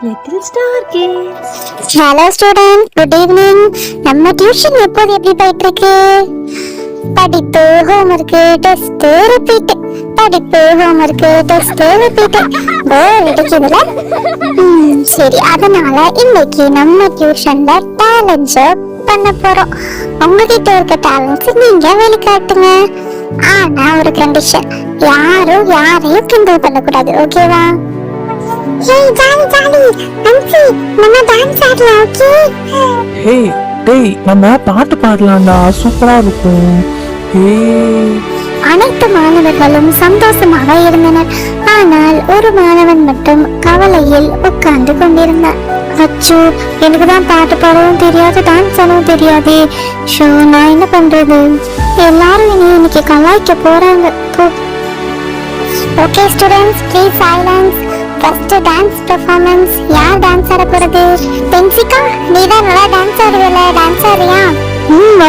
Little Star Kids. Hello student, good evening. நம்ம tuition எப்போது எப்படி போயிட்டு இருக்கு? படிப்பு, ஹோம்வொர்க், டெஸ்ட், ரிப்பீட். படிப்பு, ஹோம்வொர்க், டெஸ்ட், ரிப்பீட். போர் அடிக்குதுல? சரி, அதனால இன்னைக்கு நம்ம டியூஷன்ல டேலண்ட் ஷோ பண்ண போறோம். உங்ககிட்ட இருக்க டேலண்ட்ஸ் நீங்க வெளிக்காட்டுங்க. ஆனா ஒரு கண்டிஷன், யாரும் யாரையும் கிண்டல் பண்ணக்கூடாது, ஓகேவா? Hey, Jolly, Jolly, Nancy, நம்ம டான்ஸ் ஆடலாம், ஓகே? ஹே டேய், நம்ம பாட்டு பாடலாம்டா, சூப்பரா இருக்கும். ஹே, அனைத்து மாணவர்களும் சந்தோஷமாக இருந்தனர். ஆனால் ஒரு மாணவன் மட்டும் கவலையில் உட்கார்ந்து கொண்டிருந்தார். அச்சோ, எனக்கு தான் பாட்டு பாடவும் தெரியாது, டான்ஸ் ஆடவும் தெரியாது. ஷோ, நான் என்ன பண்றது? எல்லாரும் இன்னைக்கு கலாய்க்க போறாங்க. Okay students, please silence. First dance performance. யார் டான்ஸ் ஆட போறது? பென்சிகா, நீ தான் நல்லா டான்ஸ் ஆடுவல, டான்ஸ் ஆடுறியா?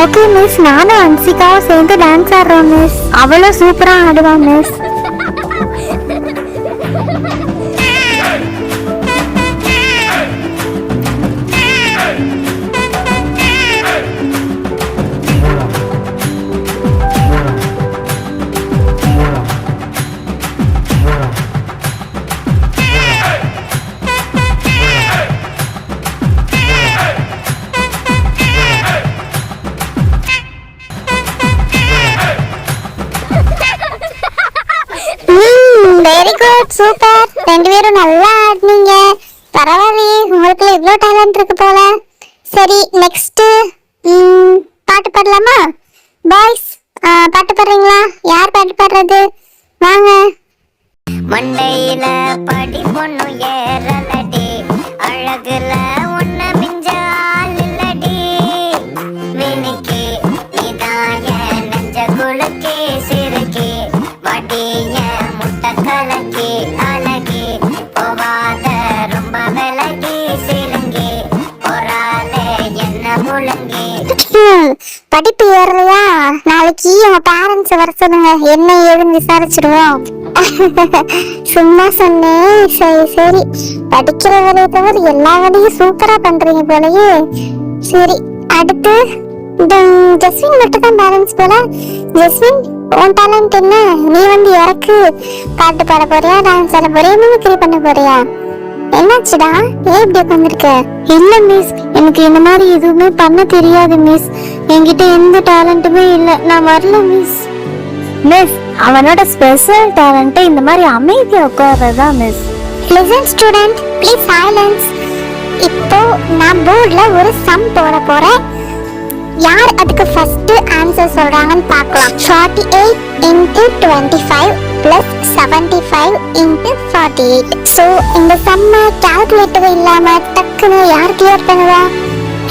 ஓகே மிஸ், நானும் அன்சிகாவும் சேர்ந்து டான்ஸ் ஆடுறோம் மிஸ். அவளும் சூப்பரா ஆடுவா மிஸ். Very good, super. ரெண்டு பேரும் நல்லா ஆடுனீங்க. பரவாயில்லையே, உங்களுக்கு இவ்வளோ டேலண்ட் இருக்கு போல. சரி, நெக்ஸ்ட் பாட்டு பாடலாமா? பாய்ஸ், பாட்டு பாடுறீங்களா? யார் பாட்டு பாடுறது? வாங்க. மண்டையில படி பொண்ணு ஏறலடி, அழகுல உன்ன மிஞ்ச ஆள் இல்லடி. வினிக்கு நீதான் என் நெஞ்ச குலுக்கி சிறுக்கி, வடிய முட்டை கலக்கி அழகி, போவாத ரொம்ப விலகி சிலுங்கி, போறாலே என்ன முழங்கி. படிப்பு ஏறலையா? நாளைக்கு உங்க பேரண்ட்ஸ் வர சொல்லுங்க, என்ன ஏதுன்னு விசாரிச்சிடுவோம். சும்மா சொன்னேன். சரி சரி, படிக்கிற வேலையை தவிர எல்லா வேலையும் சூப்பரா பண்றீங்க போலயே. சரி, அடுத்து ஜஸ்வின் மட்டும் தான் பேலன்ஸ் போல. ஜஸ்வின், உன் டேலண்ட் என்ன? நீ வந்து இறக்கு. பாட்டு பாட போறியா, டான்ஸ் ஆட போறியா, மிமிக்ரி பண்ண போறியா? என்னாச்சுடா, ஏன் இப்படி உட்காந்துருக்க? இல்ல மிஸ், எனக்கு இந்த மாதிரி எதுவுமே பண்ண தெரியாது மிஸ். என்கிட்ட எந்த டேலண்ட்டுமே இல்ல, நான் வரல மிஸ். மிஸ், அவனோட ஸ்பெஷல் டேலண்ட் இந்த மாதிரி அமைதியா உட்கார்றதா miss. Listen student, please silence. இப்போ நான் போர்ட்ல ஒரு சம் போட போறேன். யார் அதுக்கு ஃபர்ஸ்ட் ஆன்சர் சொல்றாங்கன்னு பார்க்கலாம். 48 into 25 plus 75 into 48. சோ இந்த சம்ம கால்குலேட்டர் இல்லாம டக்குன்னு யார் கிளியர் பண்ணுவா?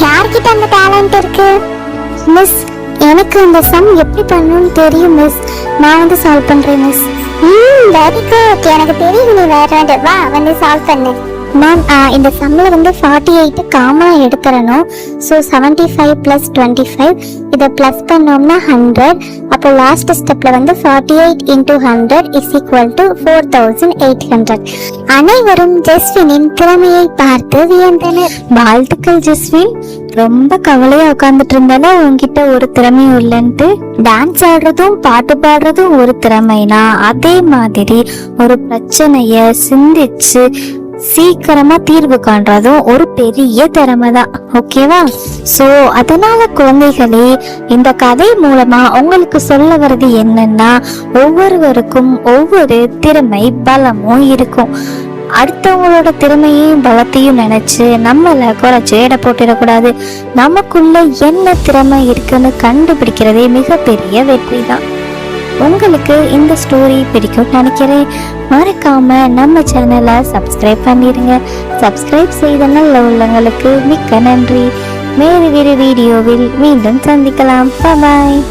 யார்கிட்ட அந்த டேலண்ட் இருக்கு? மிஸ், எனக்கு இந்த சம் எப்படி பண்ணணும்னு தெரியும் மிஸ். நான் வந்து சால்வ் பண்றேன் மிஸ். வெரி குட், எனக்கு தெரியும் நீ வேற. வா, வந்து சால்வ் பண்ணு. மேம், இந்த சம்மில் வந்து 48 காமனாக எடுத்துடணும். ஸோ 75 + 25 இதை ப்ளஸ் பண்ணோம்னா 100. அப்போ லாஸ்ட் ஸ்டெப்பில் வந்து 48 × 100 = 4800. அனைவரும் ஜஸ்வினின் திறமையை பார்த்து வியந்தனர். வாழ்த்துக்கள் ஜஸ்வின். ரொம்ப கவலையா உட்காந்துட்டு இருந்தாலும் உங்ககிட்ட ஒரு திறமையும் இல்லைன்ட்டு. டான்ஸ் ஆடுறதும் பாட்டு பாடுறதும் ஒரு திறமைனா, அதே மாதிரி ஒரு பிரச்சனைய சிந்திச்சு சீக்கிரமா தீர்வு காண்றதும் ஒரு பெரிய திறமை தான், ஓகேவா? சோ அதனால குழந்தைகளே, இந்த கதை மூலமா உங்களுக்கு சொல்ல வர்றது என்னன்னா, ஒவ்வொருவருக்கும் ஒவ்வொரு திறமை பலமும் இருக்கும். அடுத்தவங்களோட திறமையும் பலத்தையும் நினைச்சு நம்மள குறைச்சு எடை போட்டிடக்கூடாது. நமக்குள்ள என்ன திறமை இருக்குன்னு கண்டுபிடிக்கிறதே மிகப்பெரிய வெற்றி தான். உங்களுக்கு இந்த ஸ்டோரி பிடிக்கும் நினைக்கிறேன். மறக்காம நம்ம சேனலை சப்ஸ்கிரைப் பண்ணிடுங்க. சப்ஸ்கிரைப் செய்த நல்ல உள்ளங்களுக்கு மிக்க நன்றி. வேறு வீடியோவில் மீண்டும் சந்திக்கலாம். பாய்.